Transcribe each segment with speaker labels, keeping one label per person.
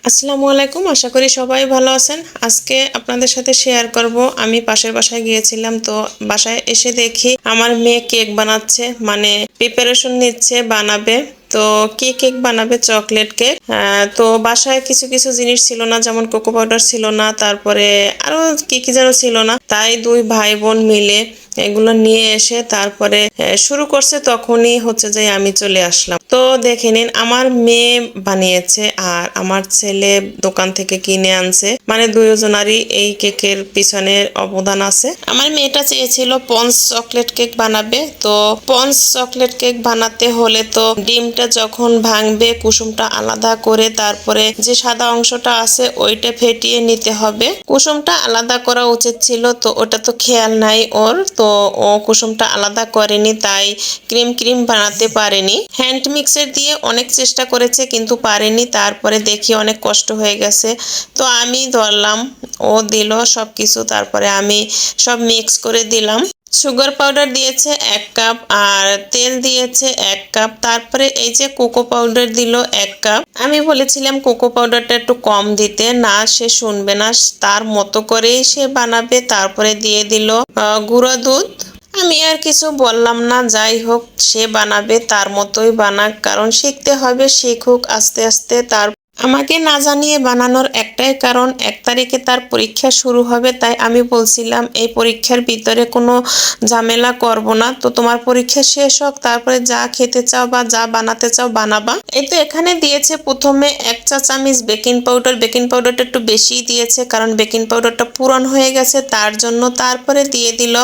Speaker 1: আসসালামু আলাইকুম, আশা করি সবাই ভালো আছেন। আজকে আপনাদের সাথে শেয়ার করব, আমি পাশের বাসায় গিয়েছিলাম, তো বাসায় এসে দেখি আমার মেয়ে কেক বানাচ্ছে, মানে প্রিপারেশন নিচ্ছে, বানাবে। তো কি কেক বানাবে? Chocolate cake. তো বাসায় কিছু কিছু জিনিস ছিল না, যেমন কোকো পাউডার ছিল না, তারপরে আরো কি কি যেন ছিল না। তাই দুই ভাই বোন মিলে এগুলো নিয়ে এসে তারপরে শুরু করছে, তখনই হচ্ছে যে আমি চলে আসলাম। তো দেখে নিন, আমার মেয়ে বানিয়েছে আর আমার ছেলে দোকান থেকে কিনে আনছে, মানে দুজনারই এই কেকের পিছনে অবদান আছে। আমার মেয়েটা চেয়েছিল পন্স চকলেট কেক বানাবে। তো পন্স চকলেট কেক বানাতে হলে তো ডিমটা যখন ভাঙবে, কুসুমটা আলাদা করে তারপরে যে সাদা অংশটা আছে ওইটা ফেটিয়ে নিতে হবে। কুসুমটা আলাদা করা উচিত ছিল, তো ওটা তো খেয়াল নাই ওর। তো ও কুসুমটা আলাদা করেনি, তাই ক্রিম ক্রিম বানাতে পারেনি। হ্যান্ড মিক্সার দিয়ে অনেক চেষ্টা করেছে কিন্তু পারেনি। তারপরে দেখি অনেক কষ্ট হয়ে গেছে, তো আমি ধরলাম, ও দিল সব কিছু, তারপরে আমি সব মিক্স করে দিলাম। সুগার পাউডার দিয়েছে 1 কাপ আর তেল দিয়েছে 1 কাপ, তারপরে এই যে কোকো পাউডার দিল 1 কাপ। আমি বলেছিলাম কোকো পাউডারটা একটু কম দিতে, না সে শুনবে না, তার মতো করেই সে বানাবে। তারপরে দিয়ে দিল গুঁড়া দুধ। আমি আর কিছু বললাম না, যাই হোক সে বানাবে, তার মতোই বানাক, কারণ শিখতে হবে, শিখুক আস্তে আস্তে। তার আমাকে না জানিয়ে বানানোর একটাই কারণ, 1 তারিখে তার পরীক্ষা শুরু হবে, তাই আমি বলছিলাম এই পরীক্ষার ভিতরে কোনো ঝামেলা করব না। তো তোমার পরীক্ষা শেষ হোক, তারপরে যা খেতে চাও বা যা বানাতে চাও বানাবা। এই তো এখানে দিয়েছে প্রথমে 1 চা চামচ বেকিং পাউডার। বেকিং পাউডারটা একটু বেশি দিয়েছে, কারণ বেকিং পাউডারটা পুরান হয়ে গেছে তার জন্য। তারপরে দিয়ে দিল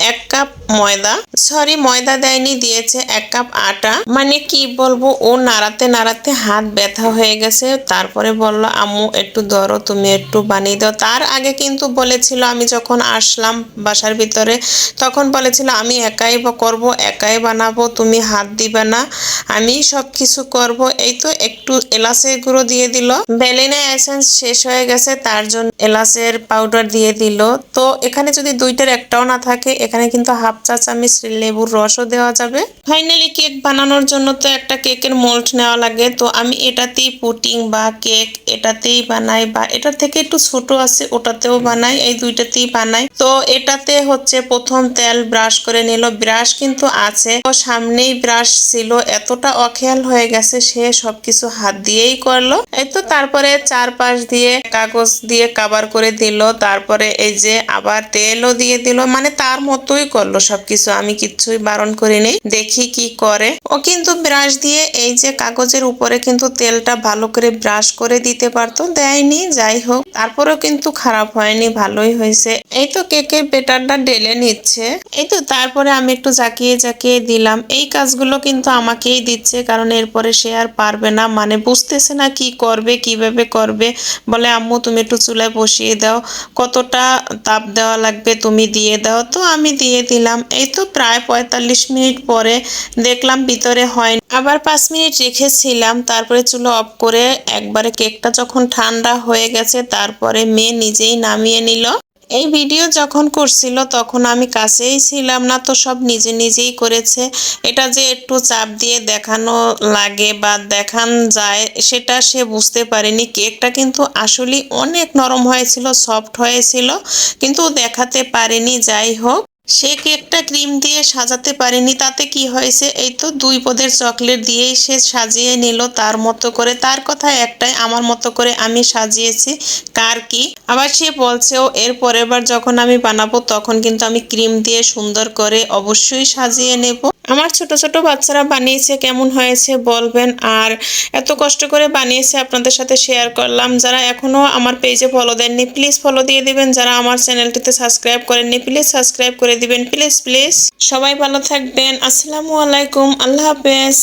Speaker 1: 1 কাপ ময়দা, সরি ময়দা দেয়নি, দিয়েছে 1 কাপ আটা। মানে কি বলবো, ও নাড়াতে নাড়াতে হাত ব্যথা হয়ে গেছে। তারপরে বলল, আম্মু একটু ধরো, তুমি একটু বানিয়ে দাও। তার আগে কিন্তু বলেছিল, আমি যখন আসলাম বাসার ভিতরে তখন বলেছিল আমি একাই করব, একাই বানাবো, তুমি হাত দিবে না, আমি সব কিছু করব। এই তো একটু এলাচের গুঁড়ো দিয়ে দিল। ভ্যানিলা এসেন্স শেষ হয়ে গেছে, তার জন্য এলাচের পাউডার দিয়ে দিল। তো এখানে যদি দুইটার একটাও না থাকে, এখানে কিন্তু 1/2 চা চামচ লেবুর রসও দেওয়া যাবে। ফাইনালি কেক বানানোর জন্য তো একটা কেকের মোল্ড নেওয়া লাগে, তো আমি এটাতেই পুডিং বা কেক এটাতেই বানাই, বা এটার থেকে একটু ছোট আছে ওটাতেও বানাই, এই দুইটাতেই বানাই। তো এটাতে হচ্ছে প্রথম তেল ব্রাশ করে নিল। ব্রাশ কিন্তু আছে, ও সামনেই ব্রাশ ছিল, এতটা অখেয়াল হয়ে গেছে, সে সবকিছু হাত দিয়েই করলো। এই তো তারপরে চারপাশ দিয়ে কাগজ দিয়ে কাভার করে দিল। তারপরে এই যে আবার তেলও দিয়ে দিল, মানে তার মতোই করলো সবকিছু, আমি কিচ্ছুই বারণ করিনি, দেখি কি করে। ও কিন্তু ব্রাশ দিয়ে এই যে কাগজের উপরে কিন্তু তেলটা ভালো করে ব্রাশ করে দিতে পারতো, দেয়নি। যাই হোক, তারপরেও কিন্তু খারাপ হয়নি, ভালোই হয়েছে। এই তো কেকের বেটারটা ঢেলে নিচ্ছে। এই তো তারপরে আমি একটু জাকিয়ে জাকিয়ে দিলাম। এই কাজগুলো কিন্তু আমাকেই দিচ্ছে, কারণ এরপরে সে আর পারবে না, মানে বুঝতেছে না কি করবে, কিভাবে করবে। বলে, আম্মু তুমি একটু চুলায় বসিয়ে দাও, কতটা তাপ দেওয়া লাগবে তুমি দিয়ে দাও। তো আমি দিয়ে দিলাম। এই তো প্রায় 45 মিনিট পরে দেখলাম ভিতরে হয়, আবার 5 মিনিট রেখেছিলাম। তারপরে চুলা অফ করে একবারে কেকটা যখন ঠান্ডা হয়ে গেছে, তারপরে মেয়ে নিজেই নামিয়ে নিল। এই ভিডিও যখন করছিল তখন আমি কাছেই ছিলাম না, তো সব নিজে নিজেই করেছে। এটা যে একটু চাপ দিয়ে দেখানো লাগে বা দেখান যায় সেটা সে বুঝতে পারেনি। কেকটা কিন্তু আসলে অনেক নরম হয়েছিল, সফট হয়েছিল, কিন্তু দেখাতে পারেনি। যাই হোক, সে কেকটা ক্রিম দিয়ে সাজাতে পারেনি, তাতে কি হয়েছে, এই তো 2 পদের চকলেট দিয়েই সে সাজিয়ে নিল তার মতো করে। তার কথা একটাই, আমার মতো করে আমি সাজিয়েছি, কার কি। আবার সে বলছেও এর পরের বার যখন আমি বানাবো তখন কিন্তু আমি ক্রিম দিয়ে সুন্দর করে অবশ্যই সাজিয়ে নেব। আমার ছোট ছোট বাচ্চারা বানিয়েছে, কেমন হয়েছে বলবেন। আর এত কষ্ট করে বানিয়েছে, আপনাদের সাথে শেয়ার করলাম। যারা এখনো আমার পেজে ফলো দেননি প্লিজ ফলো দিয়ে দিবেন, যারা আমার চ্যানেলটিতে সাবস্ক্রাইব করেননি প্লিজ সাবস্ক্রাইব করে দিবেন, প্লিজ প্লিজ। সবাই ভালো থাকবেন, আসসালামু আলাইকুম, আল্লাহ হাফেজ।